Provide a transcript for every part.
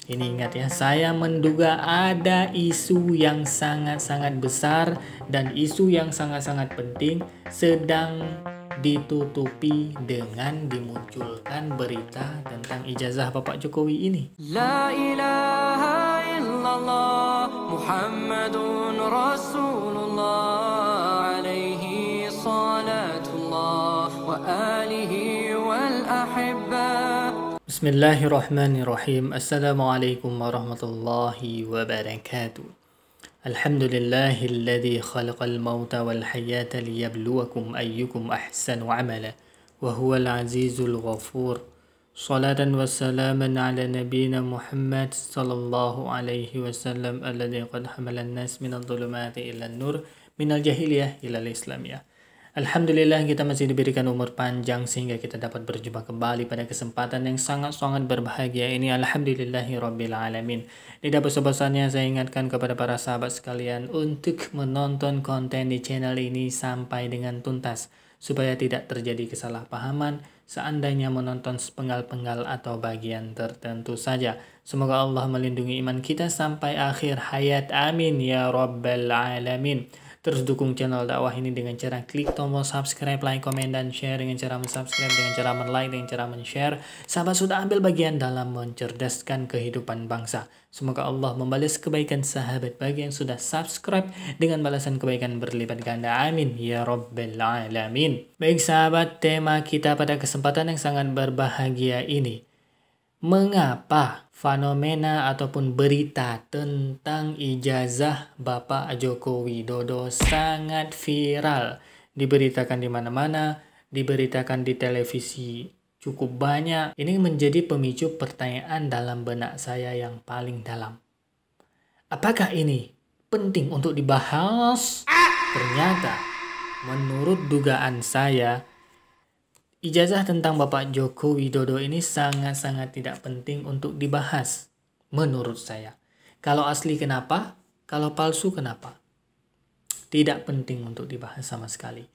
Ini ingat ya, saya menduga ada isu yang sangat-sangat besar dan isu yang sangat-sangat penting sedang ditutupi dengan dimunculkan berita tentang ijazah Bapak Jokowi ini. La ilaha illallah Muhammadun Rasulullah alaihi salatullah wa alihi wal ahibba. Bismillahirrahmanirrahim. Assalamualaikum warahmatullahi wabarakatuh. Alhamdulillahilladzi khalaqal mauta wal hayata liyabluwakum ayyukum ahsanu amala wa huwal azizul ghafur. Salatan wassalaman ala nabiyyina Muhammad sallallahu alaihi wasallam alladzi qad hamala an-nas minadh dhulumati ila an-nur minal jahiliyah ila al-islamiyah. Alhamdulillah kita masih diberikan umur panjang sehingga kita dapat berjumpa kembali pada kesempatan yang sangat-sangat berbahagia ini. Alhamdulillahirabbil alamin. Tidak bosan-bosannya saya ingatkan kepada para sahabat sekalian untuk menonton konten di channel ini sampai dengan tuntas supaya tidak terjadi kesalahpahaman seandainya menonton sepenggal-penggal atau bagian tertentu saja. Semoga Allah melindungi iman kita sampai akhir hayat. Amin ya rabbal alamin. Terus dukung channel dakwah ini dengan cara klik tombol subscribe, like, komen, dan share. Dengan cara subscribe, dengan cara like, dengan cara share. Sahabat sudah ambil bagian dalam mencerdaskan kehidupan bangsa. Semoga Allah membalas kebaikan sahabat bagi yang sudah subscribe dengan balasan kebaikan berlipat ganda. Amin ya rabbal alamin. Baik sahabat, tema kita pada kesempatan yang sangat berbahagia ini, mengapa fenomena ataupun berita tentang ijazah Bapak Joko Widodo sangat viral, diberitakan di mana-mana, diberitakan di televisi cukup banyak. Ini menjadi pemicu pertanyaan dalam benak saya yang paling dalam. Apakah ini penting untuk dibahas? Ternyata menurut dugaan saya, ijazah tentang Bapak Joko Widodo ini sangat-sangat tidak penting untuk dibahas. Menurut saya. Kalau asli kenapa? Kalau palsu kenapa? Tidak penting untuk dibahas sama sekali.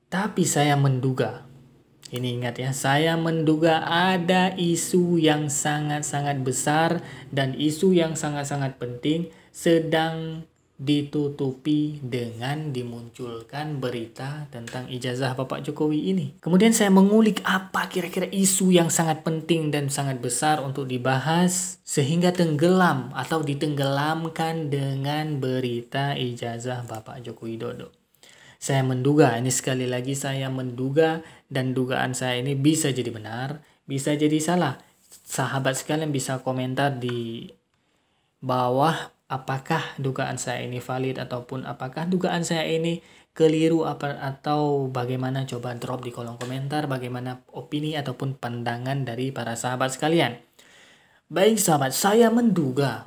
Tapi saya menduga, ini ingat ya, saya menduga ada isu yang sangat-sangat besar dan isu yang sangat-sangat penting sedang ditutupi dengan dimunculkan berita tentang ijazah Bapak Jokowi ini. Kemudian saya mengulik apa kira-kira isu yang sangat penting dan sangat besar untuk dibahas sehingga tenggelam atau ditenggelamkan dengan berita ijazah Bapak Joko Widodo. Saya menduga, ini sekali lagi saya menduga, dan dugaan saya ini bisa jadi benar, bisa jadi salah. Sahabat sekalian bisa komentar di bawah apakah dugaan saya ini valid ataupun apakah dugaan saya ini keliru atau bagaimana. Coba drop di kolom komentar bagaimana opini ataupun pandangan dari para sahabat sekalian. Baik sahabat, saya menduga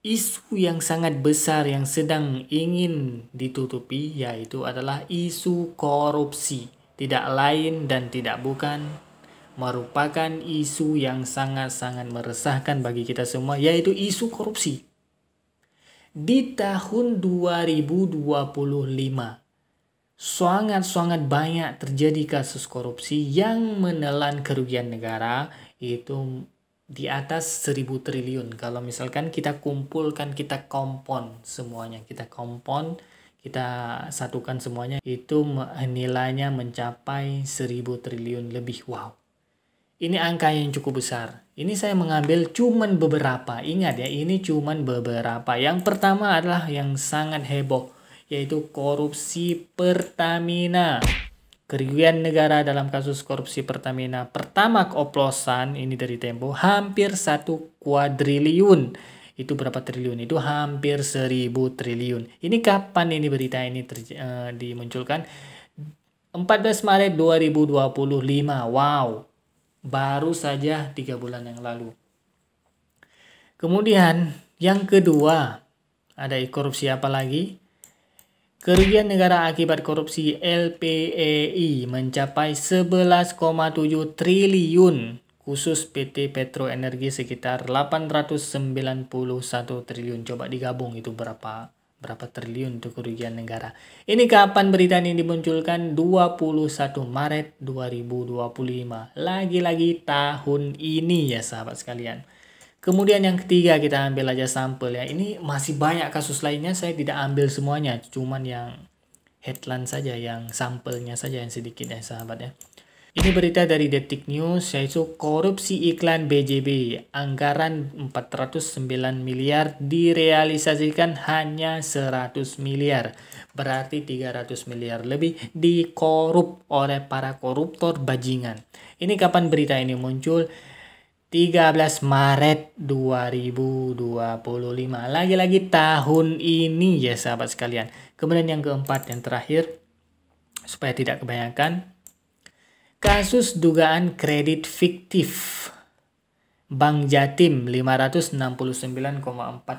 isu yang sangat besar yang sedang ingin ditutupi yaitu adalah isu korupsi. Tidak lain dan tidak bukan merupakan isu yang sangat-sangat meresahkan bagi kita semua, yaitu isu korupsi. Di tahun 2025 sangat-sangat banyak terjadi kasus korupsi yang menelan kerugian negara itu di atas 1.000 triliun. Kalau misalkan kita kumpulkan, kita kompon semuanya, kita satukan semuanya, itu nilainya mencapai 1.000 triliun lebih. Wow. Ini angka yang cukup besar. Ini saya mengambil cuman beberapa. Ingat ya, ini cuman beberapa. Yang pertama adalah yang sangat heboh, yaitu korupsi Pertamina. Kerugian negara dalam kasus korupsi Pertamina. Pertama oplosan, ini dari Tempo, hampir 1 kuadriliun. Itu berapa triliun? Itu hampir 1.000 triliun. Ini kapan ini berita ini dimunculkan? 14 Maret 2025. Wow. Baru saja 3 bulan yang lalu. Kemudian yang kedua, ada korupsi apa lagi? Kerugian negara akibat korupsi LPEI mencapai 11,7 triliun. Khusus PT Petro Energi sekitar 891 triliun. Coba digabung itu berapa Berapa triliun itu kerugian negara. Ini kapan berita ini dimunculkan? 21 Maret 2025. Lagi-lagi tahun ini ya sahabat sekalian. Kemudian yang ketiga kita ambil aja sampel ya. Ini masih banyak kasus lainnya, saya tidak ambil semuanya. Cuman yang headline saja, yang sampelnya saja yang sedikit ya sahabat ya. Ini berita dari Detik News, yaitu korupsi iklan BJB. Anggaran 409 miliar direalisasikan hanya 100 miliar. Berarti 300 miliar lebih dikorup oleh para koruptor bajingan. Ini kapan berita ini muncul? 13 Maret 2025. Lagi-lagi tahun ini ya sahabat sekalian. Kemudian yang keempat, yang terakhir, supaya tidak kebanyakan, kasus dugaan kredit fiktif. Bank Jatim 569,4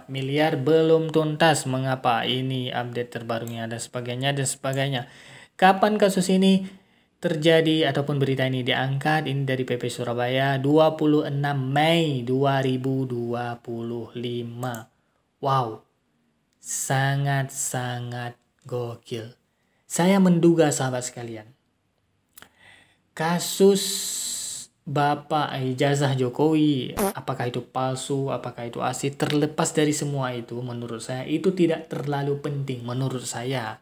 miliar belum tuntas. Mengapa? Ini update terbarunya dan sebagainya. Kapan kasus ini terjadi ataupun berita ini diangkat? Ini dari PP Surabaya 26 Mei 2025. Wow, sangat-sangat gokil. Saya menduga sahabat sekalian, kasus Bapak ijazah Jokowi, apakah itu palsu, apakah itu asli, terlepas dari semua itu, menurut saya itu tidak terlalu penting. Menurut saya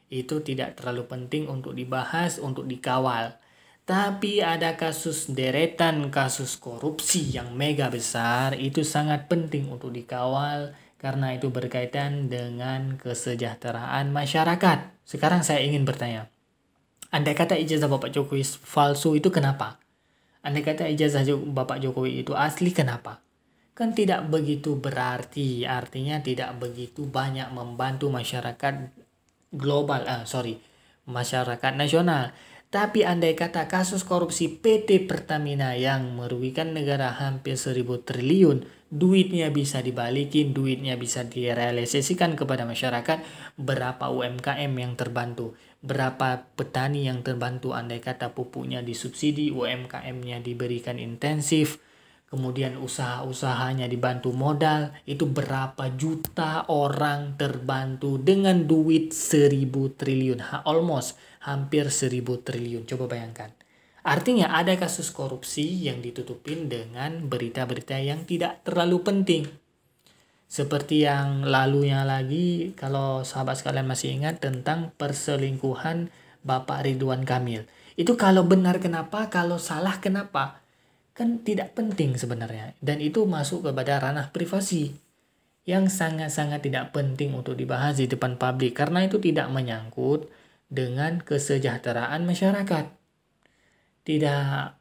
itu tidak terlalu penting untuk dibahas, untuk dikawal. Tapi ada kasus deretan, kasus korupsi yang mega besar, itu sangat penting untuk dikawal karena itu berkaitan dengan kesejahteraan masyarakat. Sekarang saya ingin bertanya, andai kata ijazah Bapak Jokowi palsu, itu kenapa? Andai kata ijazah Bapak Jokowi itu asli, kenapa? Kan tidak begitu berarti, artinya tidak begitu banyak membantu masyarakat global, masyarakat nasional. Tapi andai kata kasus korupsi PT Pertamina yang merugikan negara hampir 1.000 triliun, duitnya bisa dibalikin, duitnya bisa direalisasikan kepada masyarakat, berapa UMKM yang terbantu, berapa petani yang terbantu andai kata pupuknya disubsidi, UMKM-nya diberikan intensif, kemudian usaha-usahanya dibantu modal, itu berapa juta orang terbantu dengan duit 1.000 triliun, almost hampir 1.000 triliun. Coba bayangkan. Artinya ada kasus korupsi yang ditutupin dengan berita-berita yang tidak terlalu penting. Seperti yang lalunya lagi, kalau sahabat sekalian masih ingat tentang perselingkuhan Bapak Ridwan Kamil. Itu kalau benar kenapa, kalau salah kenapa? Kan tidak penting sebenarnya. Dan itu masuk kepada ranah privasi yang sangat-sangat tidak penting untuk dibahas di depan publik. Karena itu tidak menyangkut dengan kesejahteraan masyarakat. Tidak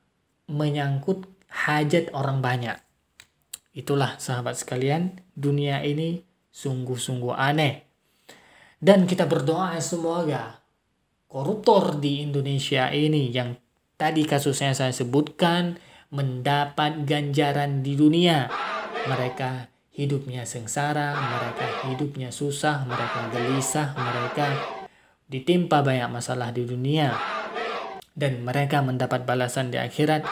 menyangkut hajat orang banyak. Itulah sahabat sekalian, dunia ini sungguh-sungguh aneh. Dan kita berdoa semoga koruptor di Indonesia ini yang tadi kasusnya saya sebutkan mendapat ganjaran di dunia. Mereka hidupnya sengsara, mereka hidupnya susah, mereka gelisah, mereka ditimpa banyak masalah di dunia. Dan mereka mendapat balasan di akhirat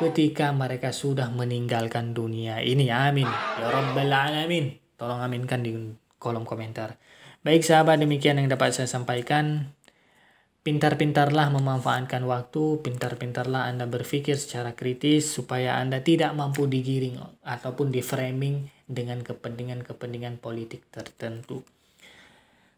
ketika mereka sudah meninggalkan dunia ini. Amin. Ya Rabbal Alamin. Tolong aminkan di kolom komentar. Baik sahabat, demikian yang dapat saya sampaikan. Pintar-pintarlah memanfaatkan waktu, pintar-pintarlah Anda berpikir secara kritis supaya Anda tidak mampu digiring ataupun di-framing dengan kepentingan-kepentingan politik tertentu.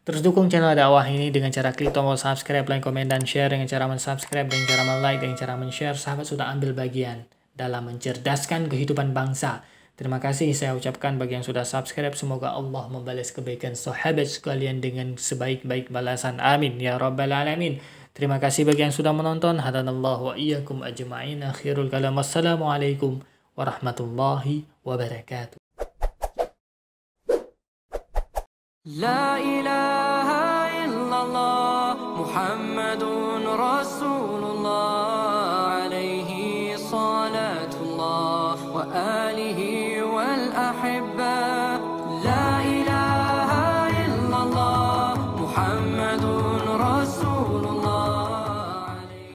Terus dukung channel dakwah ini dengan cara klik tombol subscribe, like, komen, dan share. Dengan cara mensubscribe, dengan cara like, dengan cara men-share, sahabat sudah ambil bagian dalam mencerdaskan kehidupan bangsa. Terima kasih saya ucapkan bagi yang sudah subscribe. Semoga Allah membalas kebaikan sahabat sekalian dengan sebaik-baik balasan. Amin. Ya Rabbal Alamin. Terima kasih bagi yang sudah menonton. Hadanallahu wa iyyakum ajma'in. Akhirul kalam. Wassalamualaikum warahmatullahi wabarakatuh. لا إله إلا الله محمد رسول الله عليه صلاة الله وآله والأحبة